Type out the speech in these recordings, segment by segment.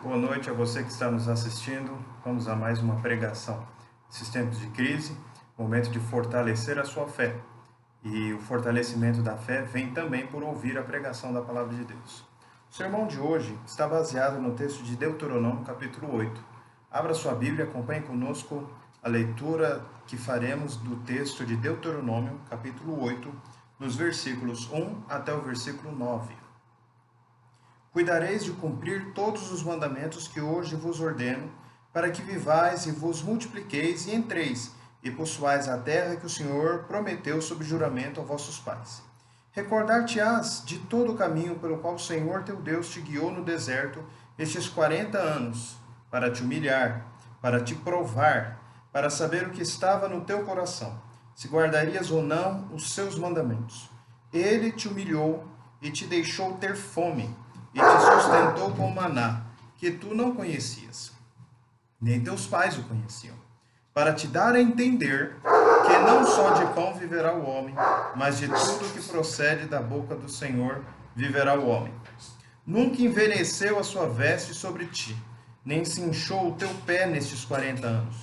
Boa noite a você que está nos assistindo. Vamos a mais uma pregação. Esses tempos de crise, momento de fortalecer a sua fé. E o fortalecimento da fé vem também por ouvir a pregação da Palavra de Deus. O sermão de hoje está baseado no texto de Deuteronômio, capítulo 8. Abra sua Bíblia e acompanhe conosco a leitura que faremos do texto de Deuteronômio, capítulo 8, nos versículos 1 até o versículo 9. Cuidareis de cumprir todos os mandamentos que hoje vos ordeno, para que vivais e vos multipliqueis e entreis, e possuais a terra que o Senhor prometeu sob juramento a vossos pais. Recordar-te-ás de todo o caminho pelo qual o Senhor teu Deus te guiou no deserto estes 40 anos, para te humilhar, para te provar, para saber o que estava no teu coração, se guardarias ou não os seus mandamentos. Ele te humilhou e te deixou ter fome, e te sustentou com maná, que tu não conhecias, nem teus pais o conheciam, para te dar a entender que não só de pão viverá o homem, mas de tudo que procede da boca do Senhor viverá o homem. Nunca envelheceu a sua veste sobre ti, nem se inchou o teu pé nestes 40 anos.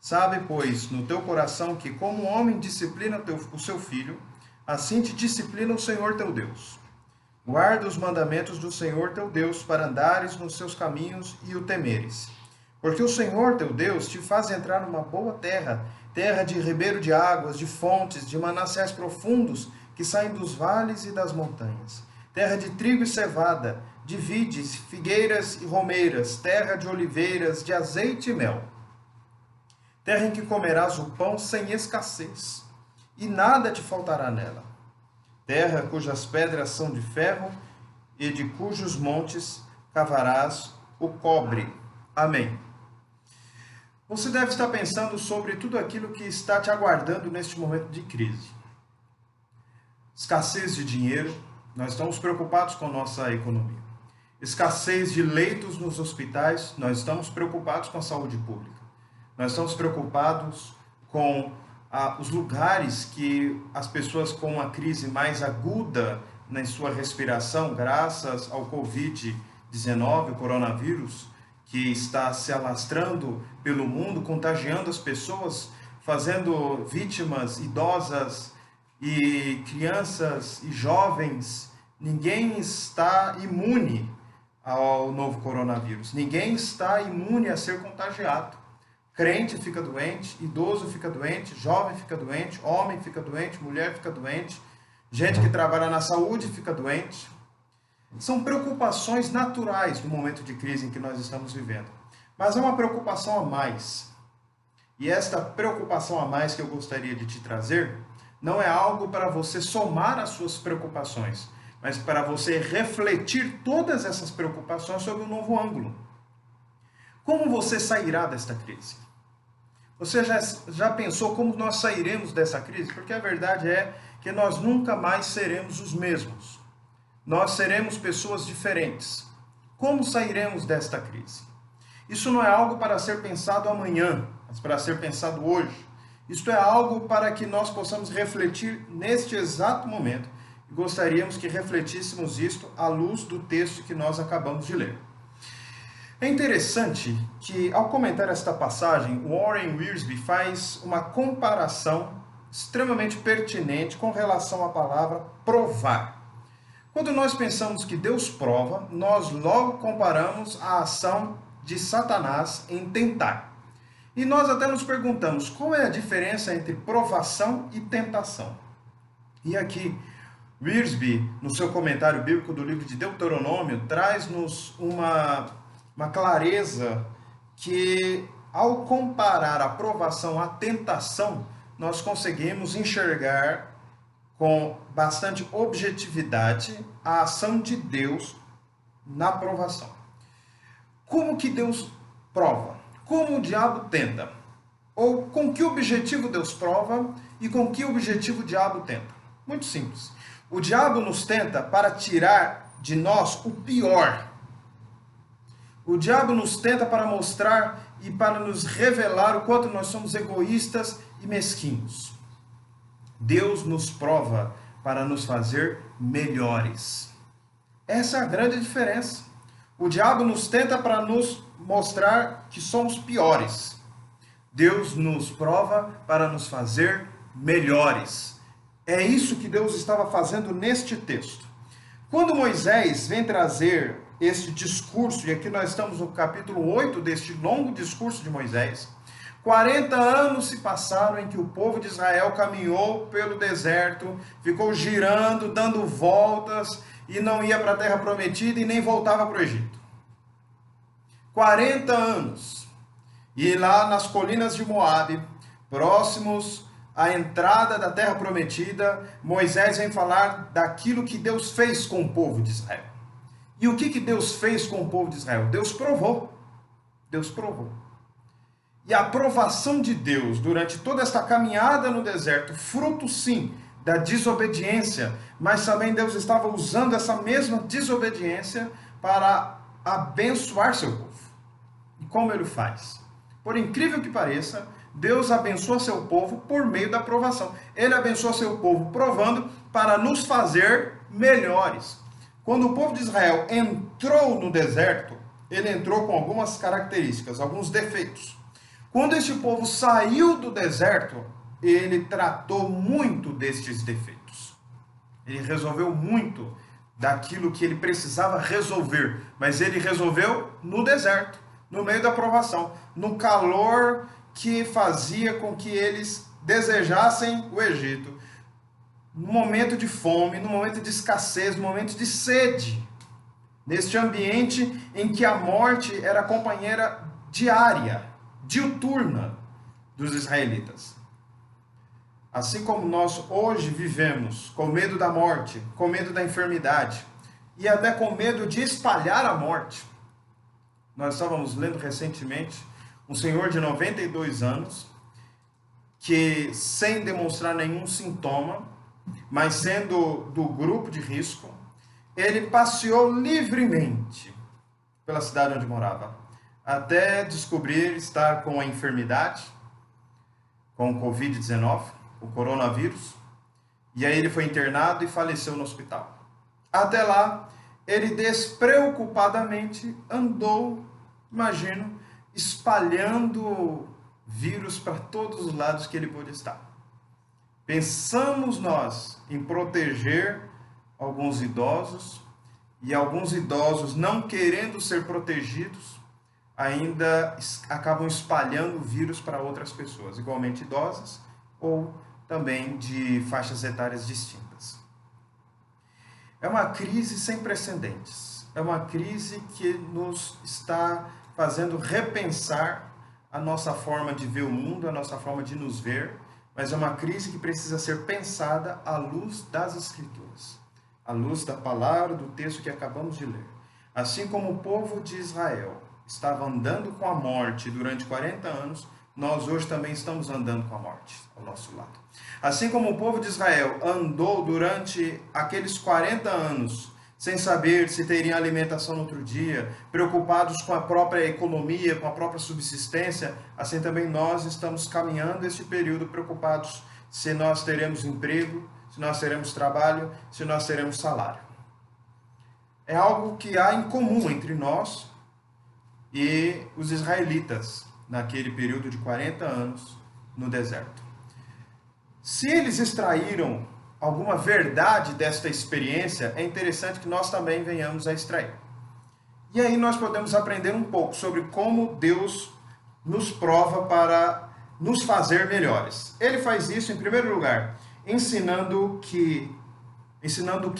Sabe, pois, no teu coração que como o homem disciplina o seu filho, assim te disciplina o Senhor teu Deus. Guarda os mandamentos do Senhor teu Deus, para andares nos seus caminhos e o temeres. Porque o Senhor teu Deus te faz entrar numa boa terra, terra de ribeiro de águas, de fontes, de mananciais profundos, que saem dos vales e das montanhas. Terra de trigo e cevada, de vides, figueiras e romeiras, terra de oliveiras, de azeite e mel. Terra em que comerás o pão sem escassez, e nada te faltará nela. Terra cujas pedras são de ferro, e de cujos montes cavarás o cobre. Amém. Você deve estar pensando sobre tudo aquilo que está te aguardando neste momento de crise. Escassez de dinheiro, nós estamos preocupados com a nossa economia. Escassez de leitos nos hospitais, nós estamos preocupados com a saúde pública. Nós estamos preocupados com os lugares que as pessoas com uma crise mais aguda na sua respiração, graças ao Covid-19, o coronavírus, que está se alastrando pelo mundo, contagiando as pessoas, fazendo vítimas idosas e crianças e jovens. Ninguém está imune ao novo coronavírus. Ninguém está imune a ser contagiado. Crente fica doente, idoso fica doente, jovem fica doente, homem fica doente, mulher fica doente, gente que trabalha na saúde fica doente. São preocupações naturais no momento de crise em que nós estamos vivendo. Mas há uma preocupação a mais. E esta preocupação a mais que eu gostaria de te trazer não é algo para você somar as suas preocupações, mas para você refletir todas essas preocupações sob um novo ângulo. Como você sairá desta crise? Você já pensou como nós sairemos dessa crise? Porque a verdade é que nós nunca mais seremos os mesmos. Nós seremos pessoas diferentes. Como sairemos desta crise? Isso não é algo para ser pensado amanhã, mas para ser pensado hoje. Isto é algo para que nós possamos refletir neste exato momento. E gostaríamos que refletíssemos isto à luz do texto que nós acabamos de ler. É interessante que, ao comentar esta passagem, Warren Wiersbe faz uma comparação extremamente pertinente com relação à palavra provar. Quando nós pensamos que Deus prova, nós logo comparamos a ação de Satanás em tentar. E nós até nos perguntamos qual é a diferença entre provação e tentação. E aqui, Wiersbe, no seu comentário bíblico do livro de Deuteronômio, traz-nos uma clareza que, ao comparar a provação à tentação, nós conseguimos enxergar com bastante objetividade a ação de Deus na provação. Como que Deus prova? Como o diabo tenta? Ou com que objetivo Deus prova e com que objetivo o diabo tenta? Muito simples. O diabo nos tenta para tirar de nós o pior. O diabo nos tenta para mostrar e para nos revelar o quanto nós somos egoístas e mesquinhos. Deus nos prova para nos fazer melhores. Essa é a grande diferença. O diabo nos tenta para nos mostrar que somos piores. Deus nos prova para nos fazer melhores. É isso que Deus estava fazendo neste texto. Quando Moisés vem trazer este discurso, e aqui nós estamos no capítulo 8 deste longo discurso de Moisés, 40 anos se passaram em que o povo de Israel caminhou pelo deserto, ficou girando, dando voltas, e não ia para a terra prometida e nem voltava para o Egito. 40 anos. E lá nas colinas de Moabe, próximos à entrada da terra prometida, Moisés vem falar daquilo que Deus fez com o povo de Israel. E o que Deus fez com o povo de Israel? Deus provou. Deus provou. E a aprovação de Deus durante toda esta caminhada no deserto, fruto sim da desobediência, mas também Deus estava usando essa mesma desobediência para abençoar seu povo. E como ele faz? Por incrível que pareça, Deus abençoa seu povo por meio da provação. Ele abençoa seu povo provando para nos fazer melhores. Quando o povo de Israel entrou no deserto, ele entrou com algumas características, alguns defeitos. Quando este povo saiu do deserto, ele tratou muito destes defeitos. Ele resolveu muito daquilo que ele precisava resolver, mas ele resolveu no deserto, no meio da provação, no calor que fazia com que eles desejassem o Egito, no momento de fome, no momento de escassez, no momento de sede, neste ambiente em que a morte era companheira diária, diuturna dos israelitas. Assim como nós hoje vivemos com medo da morte, com medo da enfermidade e até com medo de espalhar a morte. Nós estávamos lendo recentemente um senhor de 92 anos que, sem demonstrar nenhum sintoma, mas sendo do grupo de risco, ele passeou livremente pela cidade onde morava, até descobrir estar com a enfermidade, com o Covid-19, o coronavírus, e aí ele foi internado e faleceu no hospital. Até lá, ele despreocupadamente andou, imagino, espalhando vírus para todos os lados que ele pôde estar. Pensamos nós em proteger alguns idosos, e alguns idosos, não querendo ser protegidos, ainda acabam espalhando o vírus para outras pessoas, igualmente idosas ou também de faixas etárias distintas. É uma crise sem precedentes. É uma crise que nos está fazendo repensar a nossa forma de ver o mundo, a nossa forma de nos ver, mas é uma crise que precisa ser pensada à luz das Escrituras, à luz da palavra, do texto que acabamos de ler. Assim como o povo de Israel estava andando com a morte durante 40 anos, nós hoje também estamos andando com a morte ao nosso lado. Assim como o povo de Israel andou durante aqueles 40 anos, sem saber se teriam alimentação no outro dia, preocupados com a própria economia, com a própria subsistência, assim também nós estamos caminhando este período preocupados se nós teremos emprego, se nós teremos trabalho, se nós teremos salário. É algo que há em comum entre nós e os israelitas naquele período de 40 anos no deserto. Se eles extraíram alguma verdade desta experiência, é interessante que nós também venhamos a extrair. E aí nós podemos aprender um pouco sobre como Deus nos prova para nos fazer melhores. Ele faz isso, em primeiro lugar, ensinando o que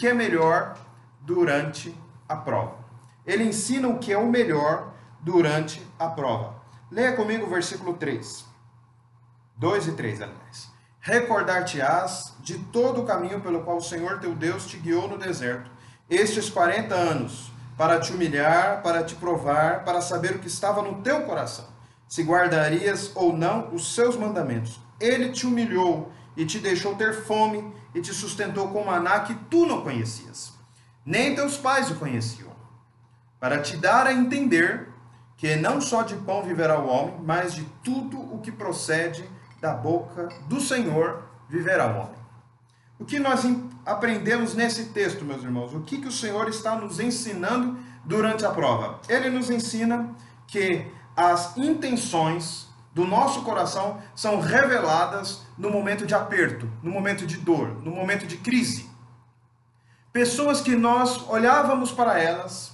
é melhor durante a prova. Ele ensina o que é o melhor durante a prova. Leia comigo o versículo 3. 2 e 3, aliás. Recordar-te-ás de todo o caminho pelo qual o Senhor teu Deus te guiou no deserto, estes 40 anos, para te humilhar, para te provar, para saber o que estava no teu coração, se guardarias ou não os seus mandamentos. Ele te humilhou e te deixou ter fome e te sustentou com maná que tu não conhecias, nem teus pais o conheciam, para te dar a entender que não só de pão viverá o homem, mas de tudo o que procede da boca do Senhor viverá o homem. O que nós aprendemos nesse texto, meus irmãos? O que o Senhor está nos ensinando durante a prova? Ele nos ensina que as intenções do nosso coração são reveladas no momento de aperto, no momento de dor, no momento de crise. Pessoas que nós olhávamos para elas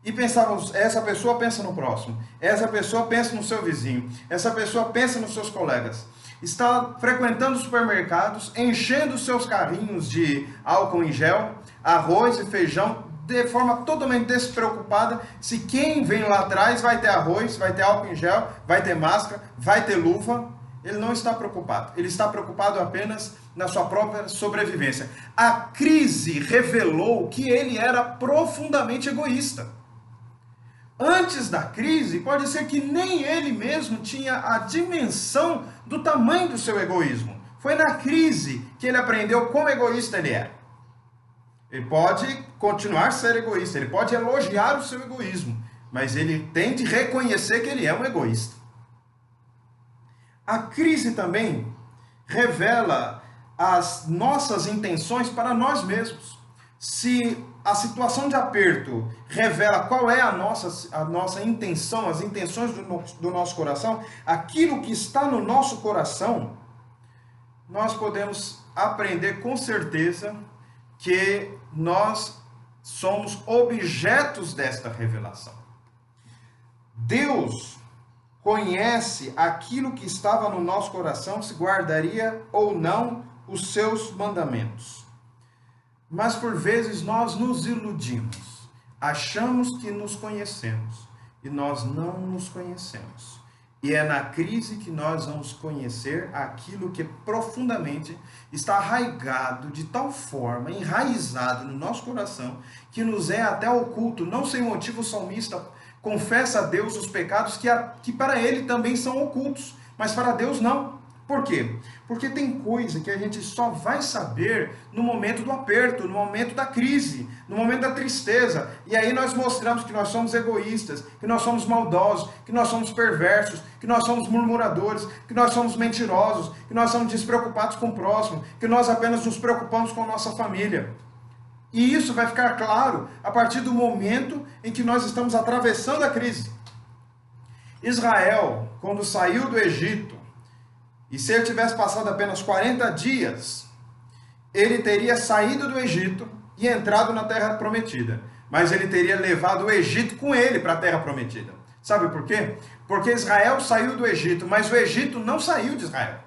e pensávamos, essa pessoa pensa no próximo, essa pessoa pensa no seu vizinho, essa pessoa pensa nos seus colegas. Está frequentando supermercados, enchendo seus carrinhos de álcool em gel, arroz e feijão, de forma totalmente despreocupada se quem vem lá atrás vai ter arroz, vai ter álcool em gel, vai ter máscara, vai ter luva. Ele não está preocupado. Ele está preocupado apenas na sua própria sobrevivência. A crise revelou que ele era profundamente egoísta. Antes da crise, pode ser que nem ele mesmo tinha a dimensão do tamanho do seu egoísmo. Foi na crise que ele aprendeu quão egoísta ele é. Ele pode continuar a ser egoísta, ele pode elogiar o seu egoísmo, mas ele tem de reconhecer que ele é um egoísta. A crise também revela as nossas intenções para nós mesmos. Se a situação de aperto revela qual é a nossa intenção, as intenções do nosso coração, aquilo que está no nosso coração, nós podemos aprender com certeza que nós somos objetos desta revelação. Deus conhece aquilo que estava no nosso coração, se guardaria ou não os seus mandamentos. Mas por vezes nós nos iludimos, achamos que nos conhecemos e nós não nos conhecemos. E é na crise que nós vamos conhecer aquilo que profundamente está arraigado de tal forma, enraizado no nosso coração, que nos é até oculto. Não sem motivo o salmista confessa a Deus os pecados que para ele também são ocultos, mas para Deus não. Por quê? Porque tem coisa que a gente só vai saber no momento do aperto, no momento da crise, no momento da tristeza. E aí nós mostramos que nós somos egoístas, que nós somos maldosos, que nós somos perversos, que nós somos murmuradores, que nós somos mentirosos, que nós somos despreocupados com o próximo, que nós apenas nos preocupamos com a nossa família. E isso vai ficar claro a partir do momento em que nós estamos atravessando a crise. Israel, quando saiu do Egito, e se ele tivesse passado apenas 40 dias, ele teria saído do Egito e entrado na Terra Prometida. Mas ele teria levado o Egito com ele para a Terra Prometida. Sabe por quê? Porque Israel saiu do Egito, mas o Egito não saiu de Israel.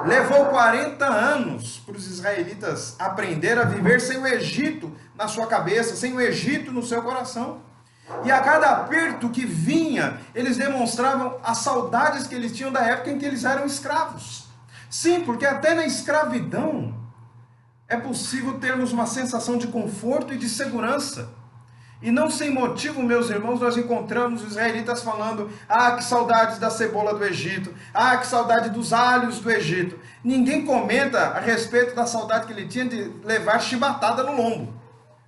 Levou 40 anos para os israelitas aprender a viver sem o Egito na sua cabeça, sem o Egito no seu coração. E a cada aperto que vinha, eles demonstravam as saudades que eles tinham da época em que eles eram escravos. Sim, porque até na escravidão é possível termos uma sensação de conforto e de segurança. E não sem motivo, meus irmãos, nós encontramos os israelitas falando: ah, que saudades da cebola do Egito, ah, que saudade dos alhos do Egito. Ninguém comenta a respeito da saudade que ele tinha de levar chibatada no lombo.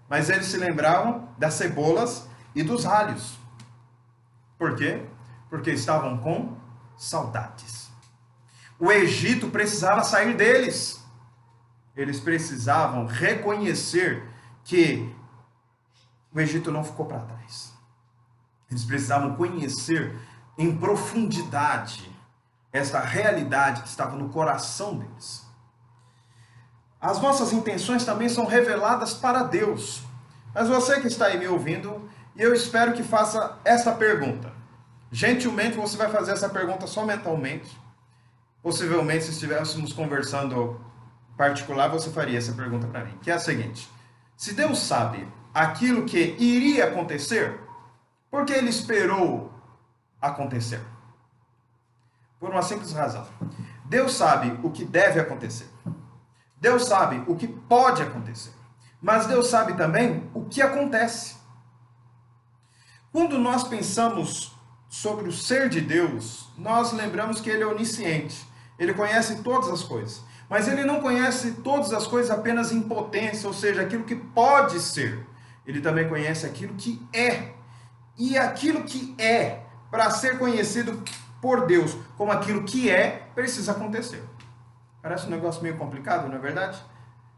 Mas eles se lembravam das cebolas e dos alhos. Por quê? Porque estavam com saudades. O Egito precisava sair deles. Eles precisavam reconhecer que o Egito não ficou para trás. Eles precisavam conhecer em profundidade esta realidade que estava no coração deles. As nossas intenções também são reveladas para Deus. Mas você que está aí me ouvindo, eu espero que faça essa pergunta. Gentilmente você vai fazer essa pergunta só mentalmente. Possivelmente, se estivéssemos conversando particular, você faria essa pergunta para mim, que é a seguinte: se Deus sabe aquilo que iria acontecer, por que Ele esperou acontecer? Por uma simples razão. Deus sabe o que deve acontecer. Deus sabe o que pode acontecer. Mas Deus sabe também o que acontece. Quando nós pensamos sobre o ser de Deus, nós lembramos que Ele é onisciente. Ele conhece todas as coisas. Mas Ele não conhece todas as coisas apenas em potência, ou seja, aquilo que pode ser. Ele também conhece aquilo que é. E aquilo que é, para ser conhecido por Deus como aquilo que é, precisa acontecer. Parece um negócio meio complicado, não é verdade?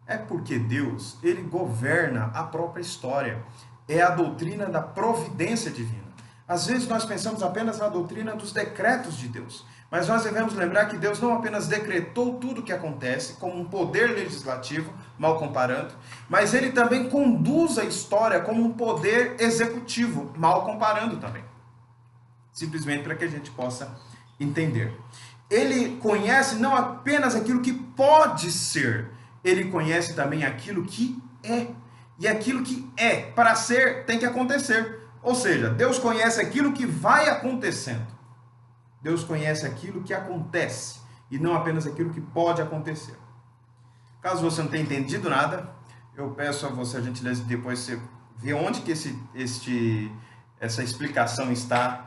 É porque Deus, Ele governa a própria história. é a doutrina da providência divina. Às vezes nós pensamos apenas na doutrina dos decretos de Deus, mas nós devemos lembrar que Deus não apenas decretou tudo o que acontece como um poder legislativo, mal comparando, mas ele também conduz a história como um poder executivo, mal comparando também. Simplesmente para que a gente possa entender. Ele conhece não apenas aquilo que pode ser, ele conhece também aquilo que é. E aquilo que é para ser tem que acontecer. Ou seja, Deus conhece aquilo que vai acontecendo. Deus conhece aquilo que acontece e não apenas aquilo que pode acontecer. Caso você não tenha entendido nada, eu peço a você a gentileza de depois você ver onde que essa explicação está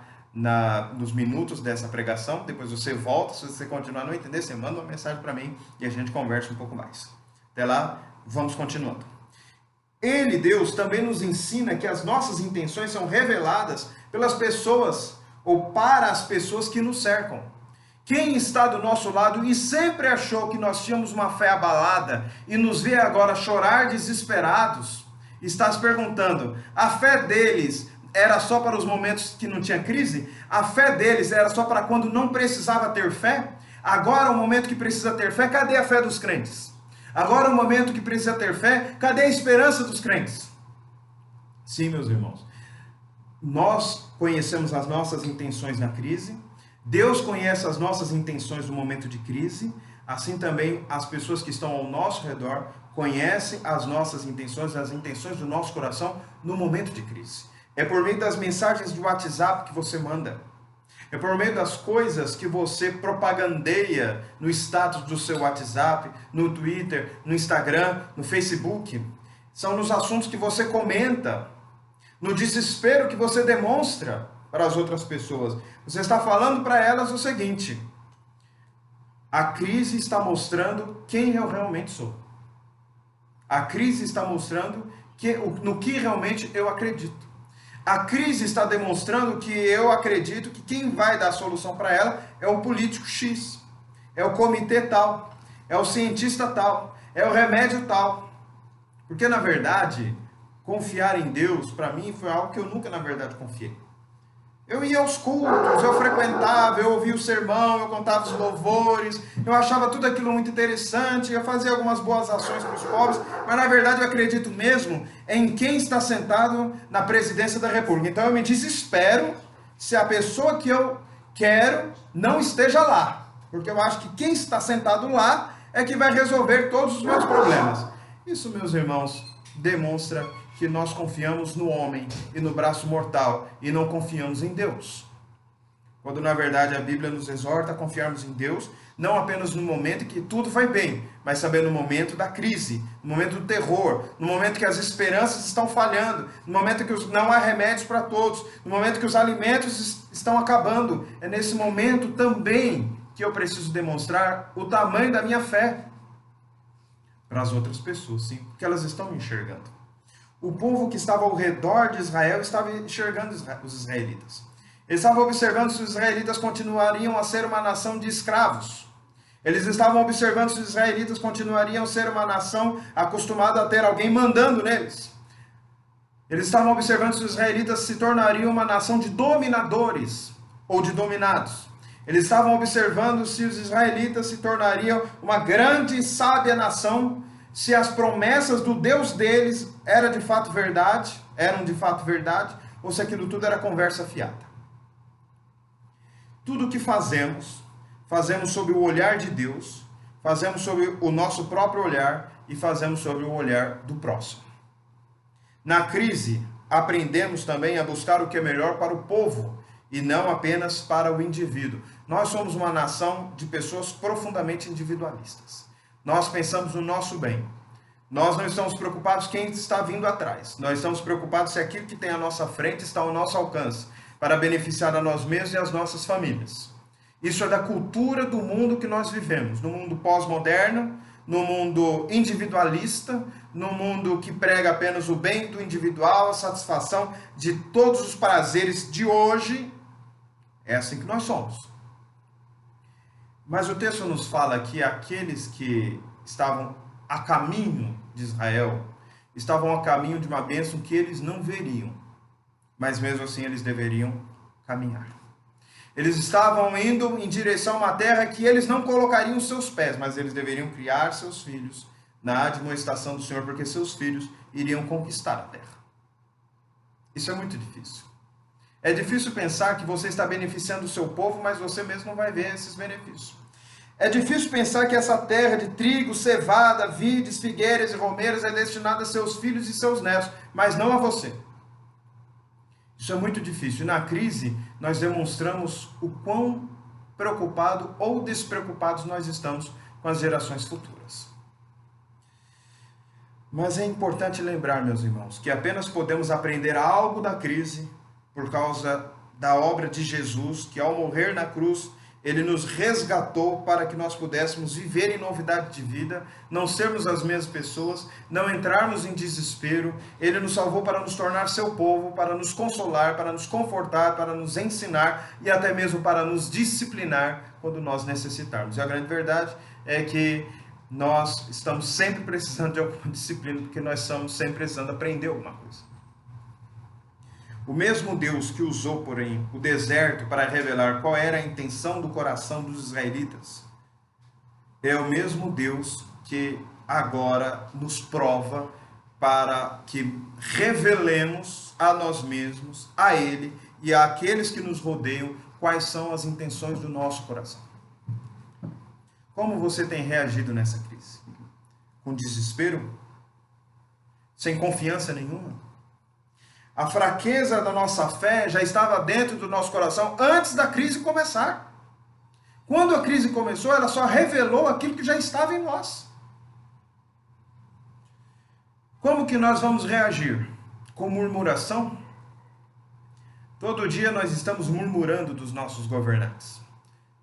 nos minutos dessa pregação. Depois você volta, se você continuar a não entender, você manda uma mensagem para mim e a gente conversa um pouco mais. Até lá, vamos continuando. Ele, Deus, também nos ensina que as nossas intenções são reveladas pelas pessoas ou para as pessoas que nos cercam. Quem está do nosso lado e sempre achou que nós tínhamos uma fé abalada e nos vê agora chorar desesperados, está se perguntando, a fé deles era só para os momentos que não tinha crise? A fé deles era só para quando não precisava ter fé? Agora, o momento que precisa ter fé, cadê a fé dos crentes? Agora, o momento que precisa ter fé, cadê a esperança dos crentes? Sim, meus irmãos, nós conhecemos as nossas intenções na crise, Deus conhece as nossas intenções no momento de crise, assim também as pessoas que estão ao nosso redor conhecem as nossas intenções, as intenções do nosso coração no momento de crise. É por meio das mensagens de WhatsApp que você manda, é por meio das coisas que você propagandeia no status do seu WhatsApp, no Twitter, no Instagram, no Facebook. São nos assuntos que você comenta, no desespero que você demonstra para as outras pessoas. Você está falando para elas o seguinte: a crise está mostrando quem eu realmente sou. A crise está mostrando no que realmente eu acredito. A crise está demonstrando que eu acredito que quem vai dar a solução para ela é o político X, é o comitê tal, é o cientista tal, é o remédio tal. Porque, na verdade, confiar em Deus, para mim, foi algo que eu nunca, na verdade, confiei. Eu ia aos cultos, eu frequentava, eu ouvia o sermão, eu contava os louvores, eu achava tudo aquilo muito interessante, eu fazia algumas boas ações para os pobres, mas na verdade eu acredito mesmo em quem está sentado na presidência da República. Então eu me desespero se a pessoa que eu quero não esteja lá, porque eu acho que quem está sentado lá é que vai resolver todos os meus problemas. Isso, meus irmãos, demonstra que nós confiamos no homem e no braço mortal e não confiamos em Deus. Quando na verdade a Bíblia nos exorta a confiarmos em Deus, não apenas no momento em que tudo vai bem, mas também no momento da crise, no momento do terror, no momento que as esperanças estão falhando, no momento que não há remédios para todos, no momento que os alimentos estão acabando. É nesse momento também que eu preciso demonstrar o tamanho da minha fé para as outras pessoas, sim, porque elas estão me enxergando. O povo que estava ao redor de Israel estava enxergando os israelitas. Eles estavam observando se os israelitas continuariam a ser uma nação de escravos. Eles estavam observando se os israelitas continuariam a ser uma nação acostumada a ter alguém mandando neles. Eles estavam observando se os israelitas se tornariam uma nação de dominadores ou de dominados. Eles estavam observando se os israelitas se tornariam uma grande e sábia nação, se as promessas do Deus deles eram de fato verdade, ou se aquilo tudo era conversa fiada. Tudo o que fazemos sob o olhar de Deus, fazemos sob o nosso próprio olhar e fazemos sob o olhar do próximo. Na crise, aprendemos também a buscar o que é melhor para o povo e não apenas para o indivíduo. Nós somos uma nação de pessoas profundamente individualistas. Nós pensamos no nosso bem. Nós não estamos preocupados quem está vindo atrás. Nós estamos preocupados se aquilo que tem à nossa frente está ao nosso alcance, para beneficiar a nós mesmos e as nossas famílias. Isso é da cultura do mundo que nós vivemos, no mundo pós-moderno, no mundo individualista, no mundo que prega apenas o bem do individual, a satisfação de todos os prazeres de hoje. É assim que nós somos. Mas o texto nos fala que aqueles que estavam a caminho de Israel, estavam a caminho de uma bênção que eles não veriam, mas mesmo assim eles deveriam caminhar. Eles estavam indo em direção a uma terra que eles não colocariam seus pés, mas eles deveriam criar seus filhos na admoestação do Senhor, porque seus filhos iriam conquistar a terra. Isso é muito difícil. É difícil pensar que você está beneficiando o seu povo, mas você mesmo não vai ver esses benefícios. É difícil pensar que essa terra de trigo, cevada, vides, figueiras e romeiros é destinada a seus filhos e seus netos, mas não a você. Isso é muito difícil. E na crise, nós demonstramos o quão preocupado ou despreocupados nós estamos com as gerações futuras. Mas é importante lembrar, meus irmãos, que apenas podemos aprender algo da crise por causa da obra de Jesus, que ao morrer na cruz, ele nos resgatou para que nós pudéssemos viver em novidade de vida, não sermos as mesmas pessoas, não entrarmos em desespero. Ele nos salvou para nos tornar seu povo, para nos consolar, para nos confortar, para nos ensinar e até mesmo para nos disciplinar quando nós necessitarmos. E a grande verdade é que nós estamos sempre precisando de alguma disciplina, porque nós estamos sempre precisando aprender alguma coisa. O mesmo Deus que usou, porém, o deserto para revelar qual era a intenção do coração dos israelitas, é o mesmo Deus que agora nos prova para que revelemos a nós mesmos, a Ele e àqueles que nos rodeiam, quais são as intenções do nosso coração. Como você tem reagido nessa crise? Com desespero? Sem confiança nenhuma? A fraqueza da nossa fé já estava dentro do nosso coração antes da crise começar. Quando a crise começou, ela só revelou aquilo que já estava em nós. Como que nós vamos reagir? Com murmuração? Todo dia nós estamos murmurando dos nossos governantes.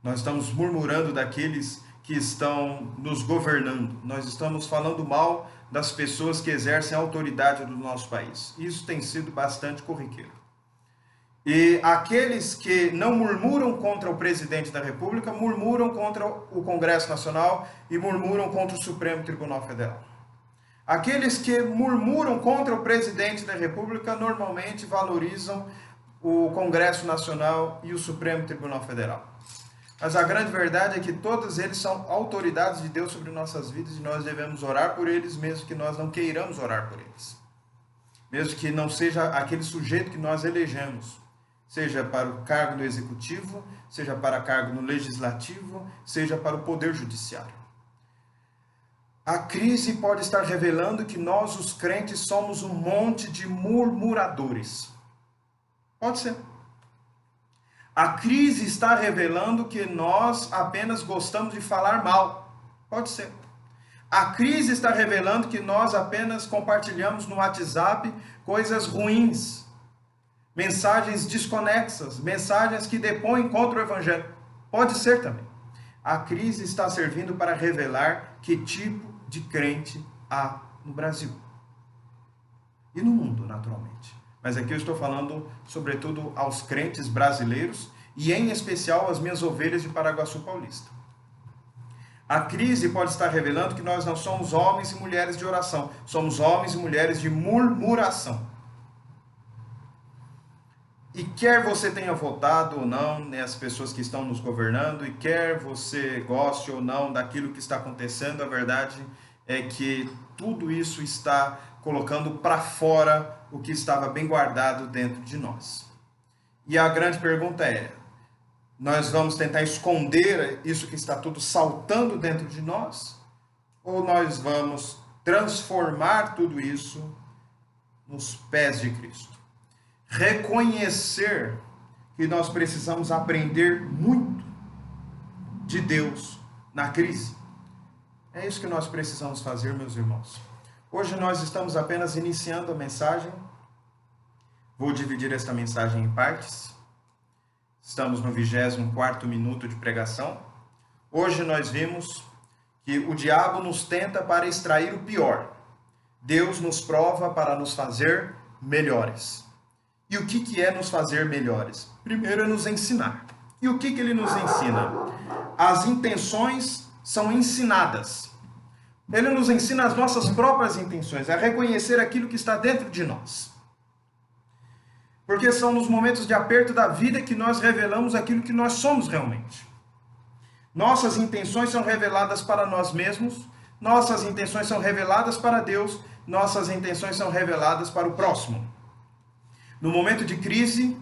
Nós estamos murmurando daqueles que estão nos governando. Nós estamos falando mal das pessoas que exercem a autoridade do nosso país. Isso tem sido bastante corriqueiro. E aqueles que não murmuram contra o presidente da República, murmuram contra o Congresso Nacional e murmuram contra o Supremo Tribunal Federal. Aqueles que murmuram contra o presidente da República normalmente valorizam o Congresso Nacional e o Supremo Tribunal Federal. Mas a grande verdade é que todos eles são autoridades de Deus sobre nossas vidas e nós devemos orar por eles, mesmo que nós não queiramos orar por eles. Mesmo que não seja aquele sujeito que nós elegemos, seja para o cargo no executivo, seja para cargo no legislativo, seja para o poder judiciário. A crise pode estar revelando que nós, os crentes, somos um monte de murmuradores. Pode ser. A crise está revelando que nós apenas gostamos de falar mal. Pode ser. A crise está revelando que nós apenas compartilhamos no WhatsApp coisas ruins, mensagens desconexas, mensagens que depõem contra o Evangelho. Pode ser também. A crise está servindo para revelar que tipo de crente há no Brasil. E no mundo, naturalmente. Mas aqui eu estou falando, sobretudo, aos crentes brasileiros e, em especial, às minhas ovelhas de Paraguaçu Paulista. A crise pode estar revelando que nós não somos homens e mulheres de oração, somos homens e mulheres de murmuração. E quer você tenha votado ou não nas pessoas que estão nos governando, e quer você goste ou não daquilo que está acontecendo, a verdade é que tudo isso está colocando para fora o que estava bem guardado dentro de nós. E a grande pergunta é, nós vamos tentar esconder isso que está tudo saltando dentro de nós? Ou nós vamos transformar tudo isso nos pés de Cristo? Reconhecer que nós precisamos aprender muito de Deus na crise. É isso que nós precisamos fazer, meus irmãos. Hoje nós estamos apenas iniciando a mensagem. Vou dividir esta mensagem em partes. Estamos no 24º minuto de pregação. Hoje nós vimos que o diabo nos tenta para extrair o pior. Deus nos prova para nos fazer melhores. E o que é nos fazer melhores? Primeiro é nos ensinar. E o que ele nos ensina? As intenções são ensinadas. Ele nos ensina as nossas próprias intenções, a reconhecer aquilo que está dentro de nós. Porque são nos momentos de aperto da vida que nós revelamos aquilo que nós somos realmente. Nossas intenções são reveladas para nós mesmos, nossas intenções são reveladas para Deus, nossas intenções são reveladas para o próximo. No momento de crise,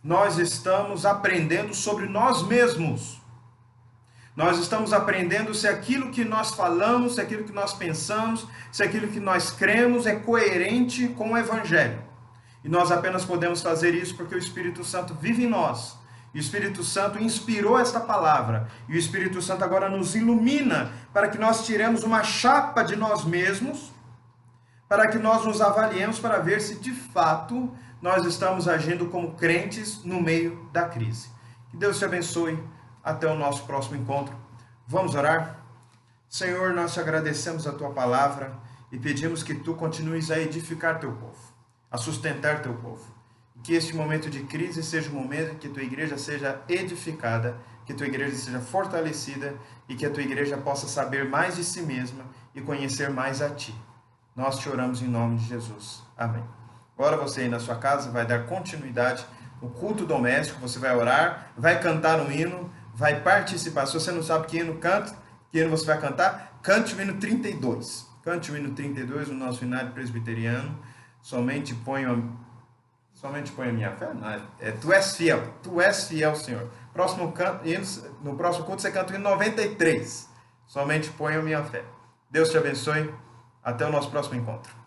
nós estamos aprendendo sobre nós mesmos. Nós estamos aprendendo se aquilo que nós falamos, se aquilo que nós pensamos, se aquilo que nós cremos é coerente com o Evangelho. E nós apenas podemos fazer isso porque o Espírito Santo vive em nós. E o Espírito Santo inspirou esta palavra. E o Espírito Santo agora nos ilumina para que nós tiremos uma chapa de nós mesmos, para que nós nos avaliemos para ver se de fato nós estamos agindo como crentes no meio da crise. Que Deus te abençoe. Até o nosso próximo encontro. Vamos orar? Senhor, nós te agradecemos a tua palavra e pedimos que tu continues a edificar teu povo, a sustentar teu povo. Que este momento de crise seja um momento em que tua igreja seja edificada, que tua igreja seja fortalecida e que a tua igreja possa saber mais de si mesma e conhecer mais a ti. Nós te oramos em nome de Jesus. Amém. Agora você aí na sua casa vai dar continuidade no culto doméstico, você vai orar, vai cantar um hino, vai participar. Se você não sabe que hino canta, que hino você vai cantar, cante o hino 32. Cante o hino 32 no nosso hinário presbiteriano. Somente ponho a minha fé. Não, tu és fiel, Senhor. No próximo culto você canta o hino 93. Somente ponho a minha fé. Deus te abençoe. Até o nosso próximo encontro.